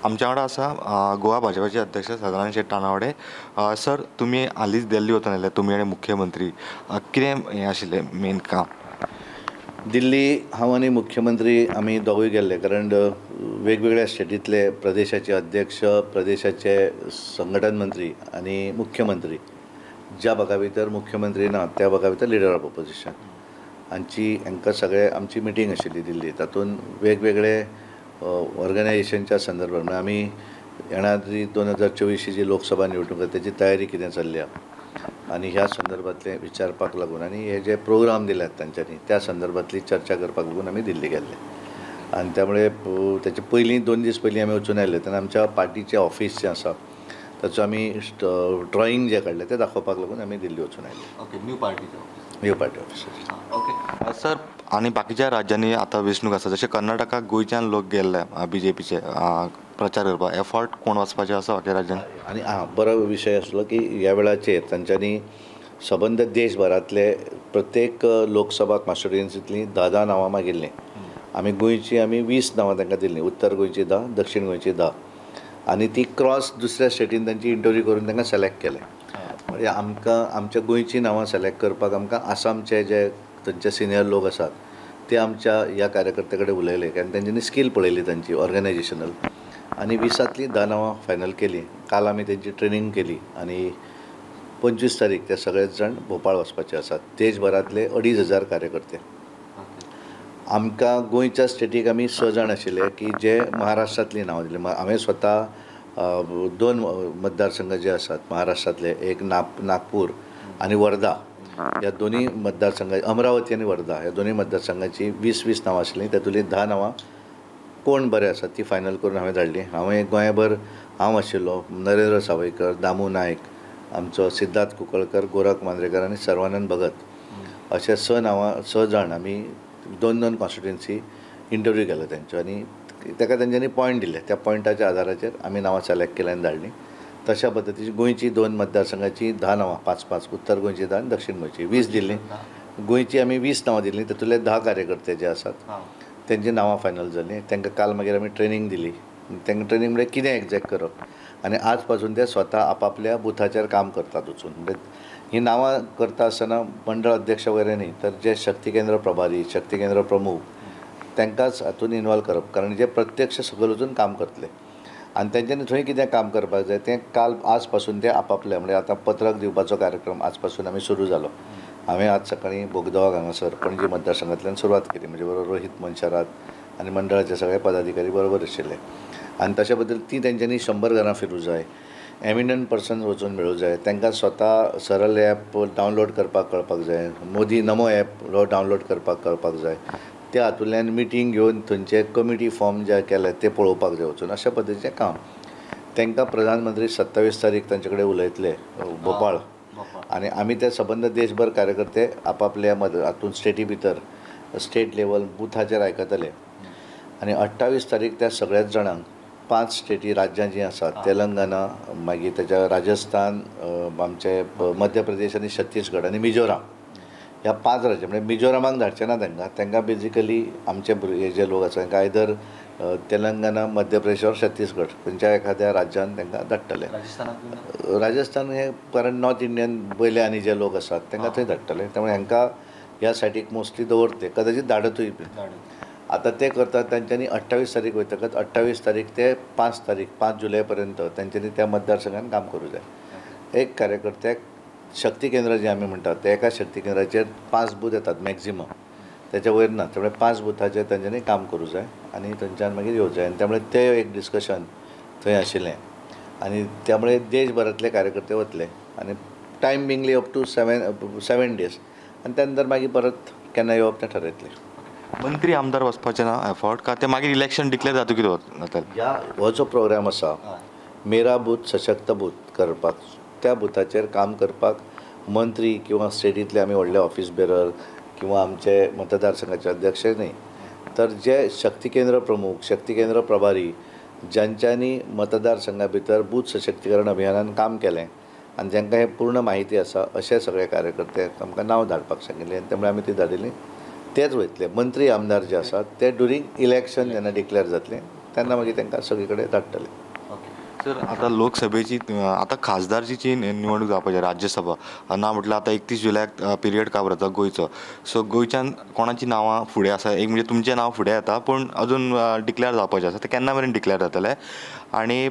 आमच्या वांगडा आसा गोवा भाजपाचे अध्यक्ष सदानंद शेट तानावडे. सर, तुम्ही हालींच दिल्ली वचून आयले, तुमी आनी मुख्यमंत्री. कितें हें आशिल्लें मेन काम? दिल्ली हांव आनी मुख्यमंत्री आमी दोगूय गेल्ले, कारण वेगवेगळ्या स्टेटींतले प्रदेशाचे अध्यक्ष, प्रदेशाचे संघटन मंत्री आनी मुख्यमंत्री, ज्या भागा भितर मुख्यमंत्री ना त्या भागा भितर लिडर ऑफ ऑपोजिशन हांकां सगळे आमची मिटींग आशिल्ली दिल्ली. तातूंत वेगवेगळे ऑर्गनायजेशनच्या संदर्भांत आमी येणारी 2024 जी लोकसभा निवडणूक आसा तेची तयारी कितें चल्ल्या आनी ह्या संदर्भांतले विचारपाक लागून आनी हे जे प्रोग्राम दिल्यात तांच्यांनी त्या संदर्भांतली चर्चा करपाक लागून आमी दिल्ली गेल्ले. आनी त्यामुळे तेचे पयलीं 2 दीस पयलीं आमी वचून आयले तेन्ना आमच्या पार्टीचें ऑफिस जें आसा ताचो आमी ड्रॉईंग जें काडलें तें दाखोवपाक लागून आमी दिल्ली वचून आयले. ओके, न्यू पार्टीचो new party office. Okay sir, आनी बाकीच्या राज्यांनी आतां वेंचणूक आसा, जशें कर्नाटकाक गोंयच्यान लोक गेल्ले BJPचे प्रचार करपाक. एफर्ट कोण वचपाचें आसा बाकी राज्यांनी? आनी बरो विशय आसलो की ह्या वेळाचेर तांच्यांनी सबंद देशभरांतले प्रत्येक लोकसभा कॉन्स्टिट्युएन्सींतलीं 10 नांवां मागिल्लीं. आमी गोंयची 20 नांवां तांकां दिल्लीं. उत्तर गोंयची 10, दक्षिण गोंयची 10, आनी ती क्रॉस दुसऱ्या स्टेटीन तांची इंटरव्यू करून तांकां सिलेक्ट केलें. म्हणजे आमच्या गोंयची नांवां सिलेक्ट करपाक आमकां आसामचे जे थंयचे सिनियर लोक आसात ते आमच्या ह्या कार्यकर्त्या कडेन उलयले, कारण तेंच्यांनी स्कील पळयली तांची ऑर्गनायजेशनल, आनी 20तलीं 10 नांवां फायनल केलीं. काल आमी तेंची ट्रेनींग केली आनी 25 तारीख ते सगळेच जाण भोपाळ वचपाचे आसात. देशभरांतले 2,500 कार्यकर्ते. आमकां गोंयच्या स्टेटीक आमी 6 जाण आशिल्ले की जे महाराष्ट्रांतलीं नांवां दिलीं. हांवें स्वता 2 मतदारसंघ जे आसात महाराष्ट्रांतले, एक नागपूर आनी वर्धा, ह्या दोनूय मतदारसंघ, अमरावती आनी वर्धा ह्या दोनूय मतदारसंघाची 20 नांवां आशिल्लीं. तातूंतलीं 10 नांवां कोण बरें आसात ती फायनल करून हांवें धाडलीं. हांवें गोंयभर हांव आशिल्लो, नरेंद्र सावयकर, दामू नायक, आमचो सिद्धार्थ कुंकळकर, गोरख मांद्रेकर आनी सर्वानंद भगत अशे 6 जाण आमी 2 कॉन्स्टिट्युएन्सी इंटरव्यू केलो तेंच्यो, आनी ताका तेंच्यांनी पॉयंट दिले. त्या पॉयंटाच्या आदाराचेर आमी नांवां सिलेक्ट केलीं आनी धाडलीं. तशा पद्दतीची गोंयची 2 मतदारसंघाची 10 नांवां, 5-5, उत्तर गोंयची 10 आनी दक्षिण गोंयची 20 दिल्लीं. गोंयची आमी 20 नांवां दिल्लीं. तातूंतले 10 कार्यकर्ते जे आसात तेंची नांवां फायनल जालीं. तांकां काल मागीर आमी ट्रेनींग दिली. तांकां ट्रेनींग म्हणजे कितें एग्जॅक्ट करप, आनी आज पासून ते स्वता आपापल्या बुथाचेर काम करतात वचून. म्हणजे ही नांवां करता आसतना मंडळ अध्यक्ष वगैरे न्ही, तर जे शक्ती केंद्र प्रभारी, शक्ती केंद्र प्रमुख तांकांच हातून इनवॉल्व करप, कारण जे प्रत्यक्ष सकयल वचून काम करतले आनी तेंच्यांनी थंय कितें काम करपाक जाय तें काल आज पासून ते आपापले, म्हणजे आतां पत्रक दिवपाचो कार्यक्रम आज पासून आमी सुरू जालो. हांवें आज सकाळीं बोगदवाग हांगासर पणजी मतदारसंघांतल्यान सुरवात केली. म्हणजे बरोबर रोहित मनशारात आनी मंडळाचे सगळे पदाधिकारी बरोबर आशिल्ले. आनी तशे बद्दल ती तेंच्यांनी 100 घरां फिरूंक जाय, एमिनंट पर्सन्स वचून मेळूंक जाय, तांकां स्वता सरल ॲप डावनलोड करपाक कळपाक जाय, मोदी नमो ॲप डावनलोड करपाक कळपाक जाय, त्या हातूंतल्यान मिटींग घेवन थंयचे कमिटी फॉर्म जे केले ते पळोवपाक जाय वचून. अशा पद्दतीचें काम तांकां प्रधानमंत्री 27 तारीख तांचे कडेन उलयतले भोपाळ, आनी आमी ते सबंद देशभर कार्यकर्ते आपापल्या हातूंत स्टेटी भितर स्टेट लेवल बुथाचेर आयकतले. आनी 28 तारीख त्या सगळ्याच जाणांक 5 स्टेटी राज्यां जीं आसात, तेलंगना, मागीर ताच्या राजस्थान, आमचे मध्य प्रदेश आनी छत्तीसगड आनी मिझोराम, ह्या 5 राज्यां, म्हणजे मिझोरामाक धाडचें ना तांकां बेजिकली आमचे हे जे लोक आसा तांकां आयदर तेलंगना, मध्य प्रदेश वा छत्तीसगड खंयच्या एखाद्या राज्यान तांकां धाडटले. राजस्थान हे कारण नॉर्थ इंडियन पयले आनी जे लोक आसात तांकां थंय धाडटले. त्यामुळे हांकां ह्या सायडीक मोस्टली दवरते, कदाचित धाडतूय बीन. आतां ते करतात तांच्यांनी 28 तारीख वयतकच 28 तारीख ते 5 तारीख 5 जुलय पर्यंत तांच्यांनी त्या मतदारसंघान काम करूं जाय. एक कार्यकर्त्याक शक्ती केंद्र जे आमी म्हणटात ते एका शक्ती केंद्राचेर 5 बूथ येतात मॅक्झिमम, त्याच्या वयर ना. त्यामुळे 5 बुथाचेर तांच्यांनी काम करूं जाय आनी थंयच्यान मागीर येवं जाय. आनी त्यामुळे ते एक डिस्कशन थंय आशिल्लें, आनी त्यामुळे देशभरांतले कार्यकर्ते वतले आनी टायम बिंगली अप टू 7 डेज, आनी त्या नंतर मागीर परत केन्ना येवप तें ठरयतलें. मंत्री आमदार वचपाचें ना एफर्ट का ते मागीर इलेक्शन डिक्लेअर जाता कितें जातलें? हो जो प्रोग्राम आसा मेरा बूथ सशक्त बूथ करपाक, त्या बुथाचेर काम करपाक मंत्री किंवा स्टेटींतले आमी व्हडले ऑफिस बेरर किंवा आमचे मतदारसंघाचे अध्यक्ष न्ही, तर जे शक्ती केंद्र प्रमुख, शक्ती केंद्र प्रभारी, ज्यांच्यांनी मतदारसंघा भितर बूथ सशक्तीकरण अभियानान काम केलें आनी जांकां हें पूर्ण म्हायती आसा अशे सगळे कार्यकर्ते आमकां नांव धाडपाक सांगिल्लें. आनी त्यामुळे आमी ती धाडिल्लीं. तेच वयतले मंत्री आमदार जे आसात ते ड्युरींग इलेक्शन जेन्ना डिक्लेअर जातलें तेन्ना मागीर तांकां सगळे कडेन धाडटले. सर आता लोकसभेची आता खासदारची जी निवडणूक जावपाची राज्यसभा ना म्हटल्यार आता 31 जुलयाक पिरियड काबारता गोंयचो. सो गोंयच्यान कोणाची नांवां फुडें आसा? एक म्हणजे तुमचें नांव फुडें येता पूण अजून डिक्लेअर जावपाचें आसा. तें केन्ना मेरेन डिक्लेअर जातलें आनी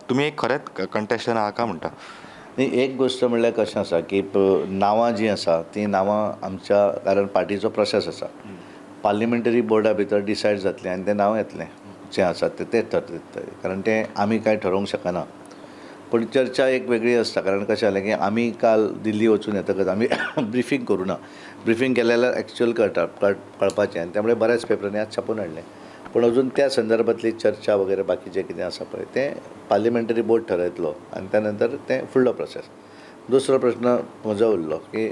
तुमी एक खरेंच कंटेस्टंट आहा काय म्हणटा? न्ही, एक गोश्ट म्हणल्यार कशें आसा की नांवां जीं आसा तीं नांवां आमच्या कारण पार्टीचो प्रोसेस आसा. पार्लिमेंटरी बोर्डा भितर डिसायड जातलें आनी तें नांव येतलें जें आसा तें ठरयतले. कारण तें आमी कांय ठरोवंक शकना. पूण चर्चा एक वेगळी आसता. कारण कशें जालें की आमी काल दिल्ली वचून येतकच आमी ब्रिफींग करूं ना. ब्रिफींग केलें जाल्यार एक्चुअल कळपाचें आनी त्यामुळे बऱ्याच पेपरांनी आज छापून हाडलें. पूण अजून त्या संदर्भातली चर्चा वगैरे बाकीचें कितें आसा पळय तें पार्लिमेंटरी बोर्ड ठरयतलो आनी त्या नंतर तें फुडलो प्रोसेस. दुसरो प्रश्न म्हजो उरलो की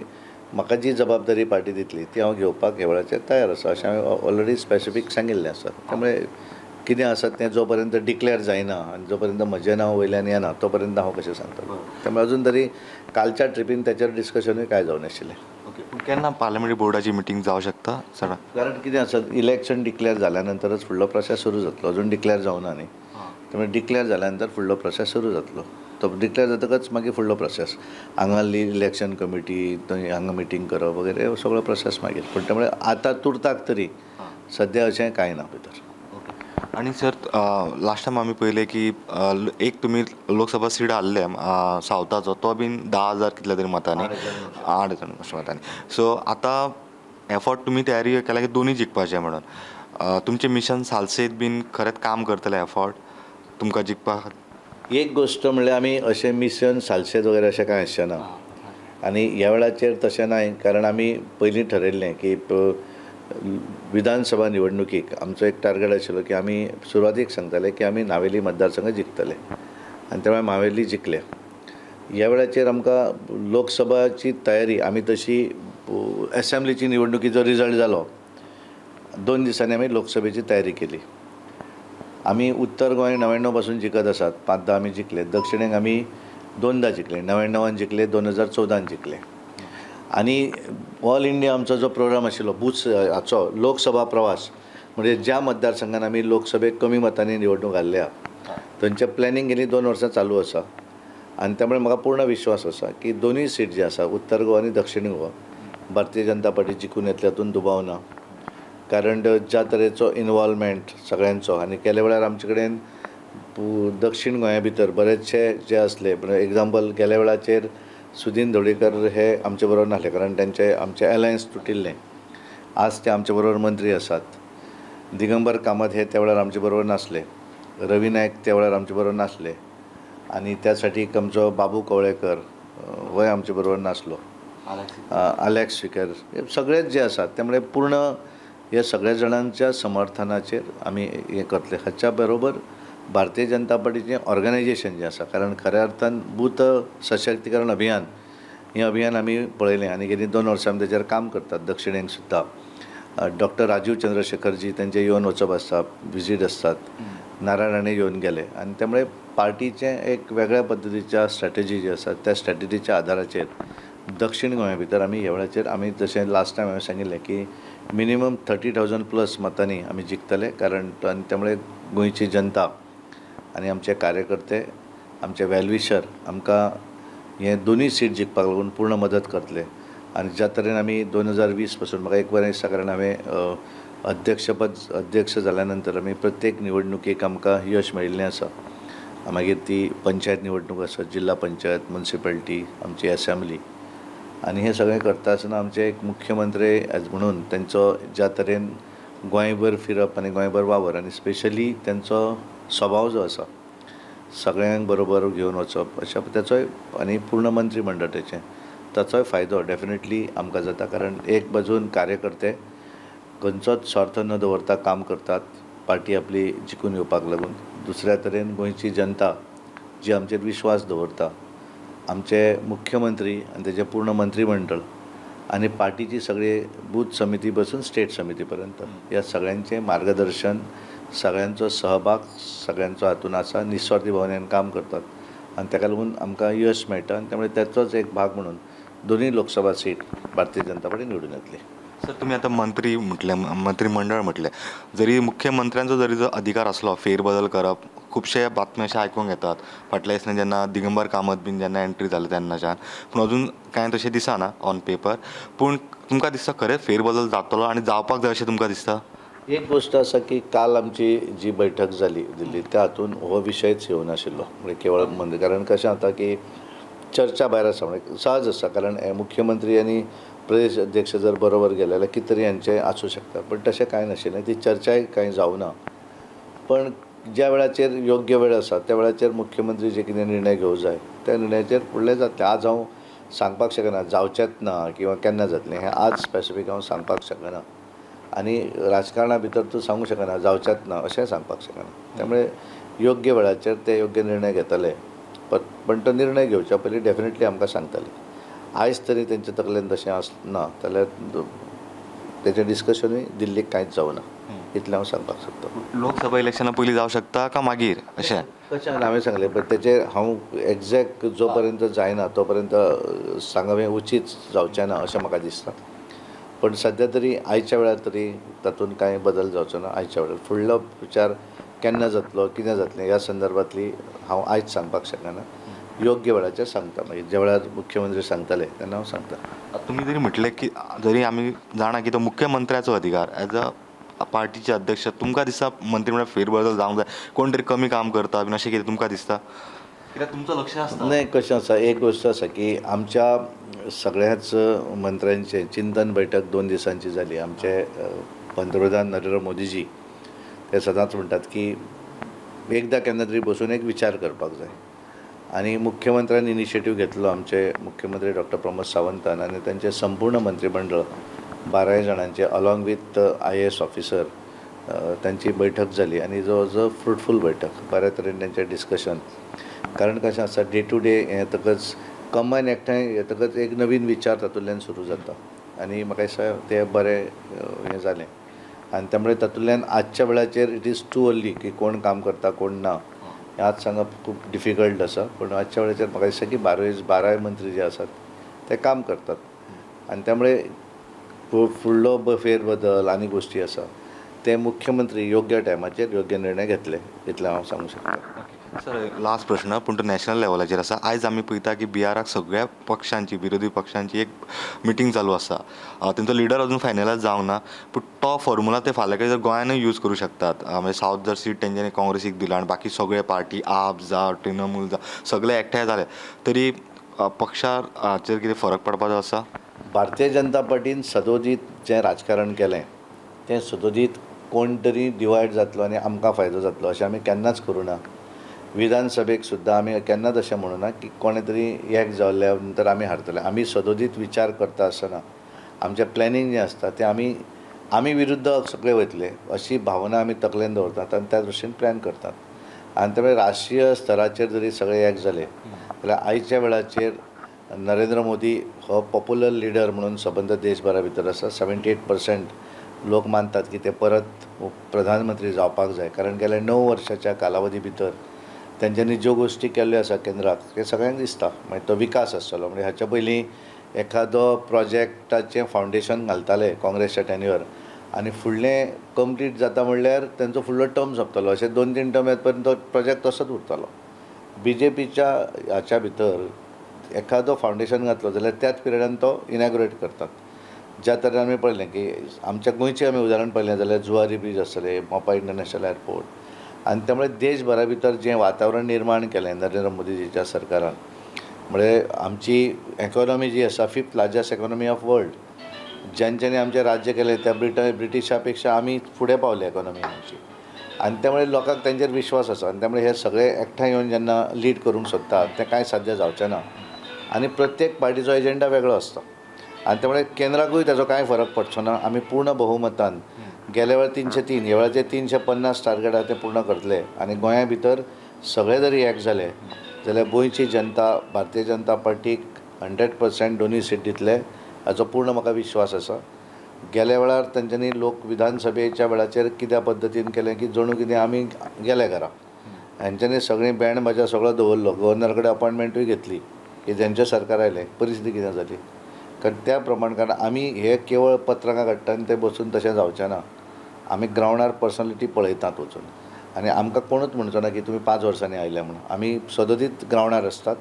म्हाका जी जबाबदारी पार्टी दितली ती हांव घेवपाक हे वेळाचेर तयार आसा अशें हांवें ऑलरेडी स्पेसिफीक सांगिल्लें आसा. त्यामुळे कितें आसा तें जो पर्यंत डिक्लेअर जायना आनी जो पर्यंत म्हजें नांव वयल्यान येना तो पर्यंत हांव कशें सांगतलो. त्यामुळे अजून तरी कालच्या ट्रिपीन तेचेर डिस्कशनूय काय जावं नाशिल्लें. केन्ना पार्लिमेंटरी बोर्डाची मिटींग जावं शकता सर? कारण कितें आसा इलेक्शन डिक्लेअर जाल्या नंतरच फुडलो प्रोसेस सुरू जातलो. अजून डिक्लेअर जावना न्ही. त्यामुळे डिक्लेअर जाल्या नंतर फुडलो प्रोसेस सुरू जातलो. तो डिक्लेअर जातकच मागीर फुडलो प्रोसेस हांगाली इलेक्शन कमिटी थंय हांगा मिटींग करप वगैरे सगळो प्रोसेस मागीर. पूण त्यामुळे आतां तुर्ताक तरी सद्या अशें कांय ना भितर. आणि सर लास्ट टायम आमी पळयलें की एक तुमी लोकसभा सीट हारले सावथाचो तो बीन 10,000 कितल्या तरी मतांनी 8,000 अशें मतांनी. सो आतां एफर्ट तुमी तयारी केला की दोनूय जिखपाचें म्हणून. तुमचें मिशन सालसेत बीन खरेंच काम करतले एफर्ट तुमकां जिखपाक? एक गोश्ट म्हणल्यार आमी अशें मिशन सालसेत वगैरे अशें कांय आसचें ना. आनी ह्या वेळाचेर तशें नाय. कारण आमी पयलीं ठरयल्लें की विधानसभा निवडणुकीक आमचो एक टार्गेट आशिल्लो की आमी सुरवातीक सांगताले की आमी नावेली मतदारसंघ जिखतले आनी त्यामुळे नावेली जिखले. ह्या वेळाचेर आमकां लोकसभाची तयारी आमी तशी एसेंब्लीची निवडणुकीचो रिजल्ट जालो 2 दिसांनी आमी लोकसभेची तयारी केली. आमी उत्तर गोंय 99 पासून जिखत आसात. 5-10 आमी जिखले. दक्षिणेक आमी 2दा जिखले. 99 जिखले, 2014 जिखले. आनी ऑल इंडिया आमचो जो प्रोग्राम आशिल्लो बूथ हाचो लोकसभा प्रवास म्हणजे ज्या मतदारसंघान आमी लोकसभेक कमी मतांनी निवडणूक हारल्या थंयचें प्लॅनिंग गेली 2 वर्सां चालू आसा. आनी त्यामुळे म्हाका पूर्ण विश्वास आसा की दोनूय सीट जी आसा उत्तर गोवा आनी दक्षिण गोवा भारतीय जनता पार्टी जिखून येतली हातून दुबाव ना. कारण ज्या तरेचो इनवॉल्वमेंट सगळ्यांचो आनी केले वेळार आमचे कडेन दक्षिण गोंया भितर बरेचशे जे आसले एग्जाम्पल गेल्या वेळाचेर सुदीन ढवळीकर हे आमचे बरोबर नासले कारण आमचे अलायन्स तुटिल्लें. आज ते आमचे बरोबर मंत्री आसात. दिगंबर कामत हे त्या वेळार आमचे बरोबर नासले. रवी नायक त्या वेळार आमचे बरोबर नासले. आनी त्यासाठी आमचो बाबू कवळेकर होय आमचे बरोबर नासलो. अलेक्स स्पिकर हे सगळेच जे आसात त्यामुळे पूर्ण हे सगळ्या जाणांच्या समर्थनाचेर आमी हें करतले. हाच्या बरोबर भारतीय जनता पार्टीचें ऑर्गनायजेशन जें आसा कारण खऱ्या अर्थान बूथ सशक्तीकरण अभियान हें अभियान आमी पळयलें आनी गेलीं 2 वर्सां आमी तेचेर काम करतात. दक्षिणेक सुद्दां डॉक्टर राजीव चंद्रशेखरजी तेंचे येवन वचप आसता विजीट आसतात. नारायण राणे येवन गेले आनी त्यामुळे पार्टीचें एक वेगळ्या पद्दतीच्या स्ट्रॅटेजी जी आसा त्या स्ट्रॅटेजीच्या आदाराचेर दक्षिण गोंया भितर आमी ह्या वेळाचेर आमी जशें लास्ट टायम हांवें सांगिल्लें की मिनिमम 30,000+ मतांनी आमी जिखतले. कारण आनी त्यामुळे गोंयची जनता आनी आमचे कार्यकर्ते आमचे वेलविशर आमकां हे दोनूय सीट जिखपाक लागून पूर्ण मदत करतले. आनी ज्या तरेन आमी 2020 पासून म्हाका एक बरें दिसता कारण हांवें अध्यक्ष जाल्या नंतर आमी प्रत्येक निवडणुकीक आमकां यश मेळिल्लें आसा. मागीर ती पंचायत निवडणूक आसत, जिल्ला पंचायत, म्युनिसिपालिटी, आमची असेंब्ली आनी हें सगळें करता आसतना आमचे एक मुख्यमंत्री म्हणून तेंचो ज्या तरेन गोंयभर फिरप आनी गोंयभर वावर आनी स्पेशली तेंचो स्वभाव जो आसा सगळ्यांक बरोबर घेवन वचप अशा तेचोय आनी पूर्ण मंत्री मंडळ तेचें ताचोय फायदो डेफिनेटली आमकां जाता. कारण एक बाजून कार्यकर्ते खंयचोच स्वार्थ न दवरता काम करतात पार्टी आपली जिखून येवपाक लागून. दुसऱ्या तरेन गोंयची जनता जी आमचेर विश्वास दवरता आमचे मुख्यमंत्री आनी तेजे पूर्ण मंत्रीमंडळ आनी पार्टीची सगळी बूथ समिती पासून स्टेट समिती पर्यंत ह्या सगळ्यांचें मार्गदर्शन सगळ्यांचो सहभाग सगळ्यांचो हातून आसा. निस्वार्थी भावनेन काम करतात आनी ताका लागून आमकां यश मेळटा. आनी त्यामुळे तेचोच एक भाग म्हणून दोनूय लोकसभा सीट भारतीय जनता पार्टी निवडून येतली. सर तुम्ही आता मंत्री म्हटले, मंत्रिमंडळ म्हटले, जरी मुख्यमंत्र्यांचा जरी जो अधिकार असलो फेरबदल करप, खुबशे बातम्या अशा आयकूंक येतात फाटल्या दिसांनी जेन्ना दिगंबर कामत बीन जेन्ना एंट्री जाली तेन्नाच्यान, पूण अजून कांय तशें दिसना ऑन पेपर. पूण तुमकां दिसता खरेंच फेरबदल जातलो आनी जावपाक जाय अशें तुमकां दिसता? एक गोष्ट असा की काल आमची जी बैठक झाली दिल्लीत त्या हातून हो विशयच येवं नाशिल्लो. म्हणजे केवळ म्हणजे कारण कशें जाता की चर्चा भायर आसा म्हणजे सहज आसा, कारण मुख्यमंत्री आनी प्रदेश अध्यक्ष जर बरोबर गेले जाल्यार कितें तरी हांचें आसूं शकता. पण तशें कांय नाशिल्लें, ती चर्चाय कांय जावना. पण ज्या वेळाचेर योग्य वेळ आसा त्या वेळाचेर मुख्यमंत्री जे कितें निर्णय घेवंक जाय त्या निर्णयाचेर फुडलें जातलें. आज हांव सांगपाक शकना जावचेंच ना किंवा केन्ना जातलें हें आज स्पेसिफीक हांव सांगपाक शकना. आनी राजकारणा भितर तूं सांगूं शकना जावचेंच ना अशें सांगपाक शकना. त्यामुळे योग्य वेळाचेर ते योग्य निर्णय घेतले. पण तो निर्णय घेवच्या पयलीं डेफिनेटली आमकां सांगतले. आयज तरी तेंचे तकलेन तशें आसना जाल्यार तेचें डिस्कशनूय दिल्लीक कांयच जावना, इतलें हांव सांगपाक सोदतां. लोकसभा इलेक्शना पयलीं जावं शकता काय मागीर अशें? कशें हांवें सांगलें, पण तेचेर हांव एक्झॅक्ट जो पर्यंत जायना तो पर्यंत सांगप हें उचीत जावचें ना अशें म्हाका दिसता. पण सद्या तरी आयच्या वेळार तरी तातूंत कांय बदल जावचो ना. आयच्या वेळार फुडलो विचार केन्ना जातलो कितें जातलें ह्या संदर्भांतली हांव आयज सांगपाक शकना. योग्य वेळाचेर सांगता. मागीर ज्या वेळार मुख्यमंत्री सांगतले तेन्ना हांव सांगता. तुम्ही जरी म्हटलें की जरी आमी जाणा की तो मुख्यमंत्र्याचो अधिकार एज अ पार्टीचे अध्यक्ष, तुमकां दिसता मंत्रिमंडळ फेरबदल जावंक जाय, कोण तरी कमी काम करता बीन अशें कितें तुमकां दिसता? कित्याक तुमचो लक्ष आसता. नाही, कशें आसा, एक गोष्ट आसा की आमच्या सगळ्याच मंत्र्यांचे चिंतन बैठक 2 दिसांची जाली. आमचे पंतप्रधान नरेंद्र मोदीजी ते सदांच म्हणटात की एकदां केन्ना तरी बसून एक विचार करपाक जाय. आनी मुख्यमंत्र्यान इनिशिएटीव घेतलो, आमचे मुख्यमंत्री डॉक्टर प्रमोद सावंतान, आनी तांचे संपूर्ण मंत्रिमंडळ 12 जाणांचे अलॉंग विथ IAS ऑफिसर तांची बैठक जाली. आनी जवळ फ्रुटफूल बैठक, बऱ्या तरेन तेंचें डिस्कशन. कारण कशें आसा डे टू डे हें येतकच कंबायन एकठांय येतकच एक नवीन विचार तातूंतल्यान सुरू जाता. आनी म्हाका दिसता तें बरें हें जालें. आनी त्यामुळे तातूंतल्यान आजच्या वेळाचेर इट इज टू अर्ली की कोण काम करता कोण ना हें आज सांगप खूब डिफिकल्ट आसा. पूण आजच्या वेळाचेर म्हाका दिसता की 12 मंत्री जे आसात ते काम करतात. आनी त्यामुळे फुडलो फेरबदल आनी गोश्टी आसा ते मुख्यमंत्री योग्य टायमाचेर योग्य निर्णय घेतले, इतलें हांव सांगूं शकता. सर लास्ट प्रश्न, पूण तो नॅशनल लेवलाचेर आसा. आयज आमी पळयता की बिहाराक सगळ्या पक्षांची, विरोधी पक्षांची एक मिटींग चालू आसा. तेंचो लिडर अजून फायनलायज जावंक ना. पूण तो फॉर्मुला ते फाल्यां काही जर गोंयानूय यूज करूं शकतात. म्हणजे सावथ जर सीट तेंच्यांनी काँग्रेसीक दिला आनी बाकी सगळे पार्टी आप जावं तृणमूल जावं सगळे एकठांय जाले तरी पक्षाचेर कितें फरक पडपाचो आसा? भारतीय जनता पार्टीन सदोदीत जें राजकारण केलें तें सदोदीत कोण तरी डिवायड जातलो आनी आमकां फायदो जातलो अशें आमी केन्नाच करूं ना. विधानसभेक सुद्दां आमी केन्नाच अशें म्हणूं ना की कोणे तरी एक जाल्ल्या नंतर आमी हारतले. आमी सदोदीत विचार करता आसतना आमचें प्लॅनिंग जें आसता तें आमी विरुद्ध सगळे वयतले अशी भावना आमी तकलेन दवरतात आनी त्या दृश्टीन प्लॅन करतात. आनी त्यामुळे राष्ट्रीय स्तराचेर जरी सगळे एक जाले जाल्यार आयच्या वेळाचेर नरेंद्र मोदी हो पॉप्युलर लिडर म्हणून सबंद देशभरा भितर आसा. 78% लोक मानतात की ते परत प्रधानमंत्री जावपाक जाय. कारण गेल्या 9 वर्साच्या कालावधी भितर तेंच्यांनी ज्यो गोश्टी केल्ल्यो आसा केंद्राक ते सगळ्यांक दिसता. मागीर तो विकास आसतलो. म्हणजे हाच्या पयलीं एखादो प्रोजेक्टाचें फावंडेशन घालताले काँग्रेसच्या टेन्युअर आनी फुडलें कंप्लीट जाता म्हणल्यार तेंचो फुडलो टर्म सोंपतलो. अशें 2-3 टर्म येत पर्यंत तो प्रोजेक्ट तसोच उरतलो. BJPच्या हाच्या भितर एखादो फावंडेशन घातलो जाल्यार त्याच पिरियडान तो इनॅग्युरेट करतात. ज्या तरेन आमी पळयलें की आमच्या गोंयचें आमी उदाहरण पळयलें जाल्यार जुवारी ब्रीज आसतले, मोपा इंटरनॅशनल एअरपोर्ट. आनी त्यामुळे देशभरा भितर जें वातावरण निर्माण केलें नरेंद्र मोदीजीच्या सरकारान, म्हणजे आमची इकॉनॉमी जी आसा 5th largest economy of world, ज्यांच्यांनी आमचें राज्य केलें त्या ब्रिटिशा पेक्षा आमी फुडें पावले इकॉनॉमी आमची. आनी त्यामुळे लोकांक तेंचेर विश्वास आसा. आनी त्यामुळे हे सगळे एकठांय येवन जेन्ना लीड करूंक सोदतात तें कांय साध्य जावचें ना. आनी प्रत्येक पार्टीचो एजेंडा वेगळो आसता. आनी त्यामुळे केंद्राकूय ताजो कांय फरक पडचो ना. आमी पूर्ण बहुमतान गेल्या वेळार 303 ह्या वेळाचेर 350 टार्गेट आसा ते पूर्ण करतले. आनी गोंया भितर सगळे जरी एक जाले जाल्यार गोंयची जनता भारतीय जनता पार्टीक 100% दोनूय सीट दितले हाचो पूर्ण म्हाका विश्वास आसा. गेल्या वेळार तेंच्यांनी लोक विधानसभेच्या वेळाचेर कित्या पद्दतीन केलें की जणू कितें आमी गेले घरा. हेंच्यांनी सगळी बँड बाजा सगळो दवरलो. गव्हर्नरा कडेन अपॉयंटमेंटूय घेतली की जेंचें सरकार आयलें परिस्थिती कितें जाली. कारण त्या प्रमाण कारण आमी हे केवळ पत्रकां काडटा आनी ते बसून तशें जावचें ना. आमी ग्रावंडार पर्सनलिटी पळयतात वचून आनी आमकां कोणूच म्हणचो ना की तुमी 5 वर्सांनी आयल्या म्हणून. आमी सदतीत ग्रावंडार आसतात,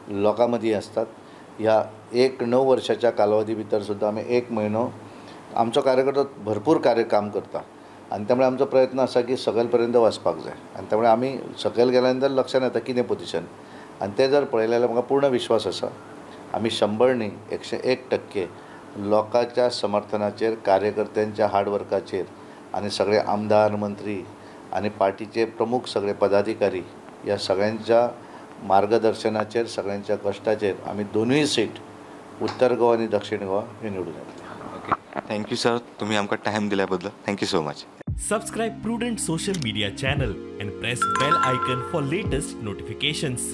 लोकां मदीं असतात. ह्या 1-9 वर्साच्या कालावधी भितर सुद्दां आमी 1 म्हयनो आमचो कार्यकर्तो भरपूर काम करता आनी त्यामुळे आमचो प्रयत्न आसा की सकयल पर्यंत वचपाक जाय आनी त्यामुळे आमी सकयल गेल्या नंतर लक्षांत येता कितें पोजिशन आनी तें जर पळयलें जाल्यार म्हाका पूर्ण विश्वास आसा आमी 100 न्ही 101% लोकांच्या समर्थनाचेर, कार्यकर्त्यांच्या हार्डवर्काचेर आनी सगळे आमदार, मंत्री आनी पार्टीचे प्रमुख सगळे पदाधिकारी ह्या सगळ्यांच्या मार्गदर्शनाचेर, सगळ्यांच्या कश्टाचेर आमी दोनूय सीट उत्तर गोवा आनी दक्षिण गोवा हे निवडून येतले. ओके, थँक्यू सर, तुम्ही आमकां टायम दिल्या बद्दल thank you so much. Subscribe Prudent social media channel and press bell icon for latest notifications.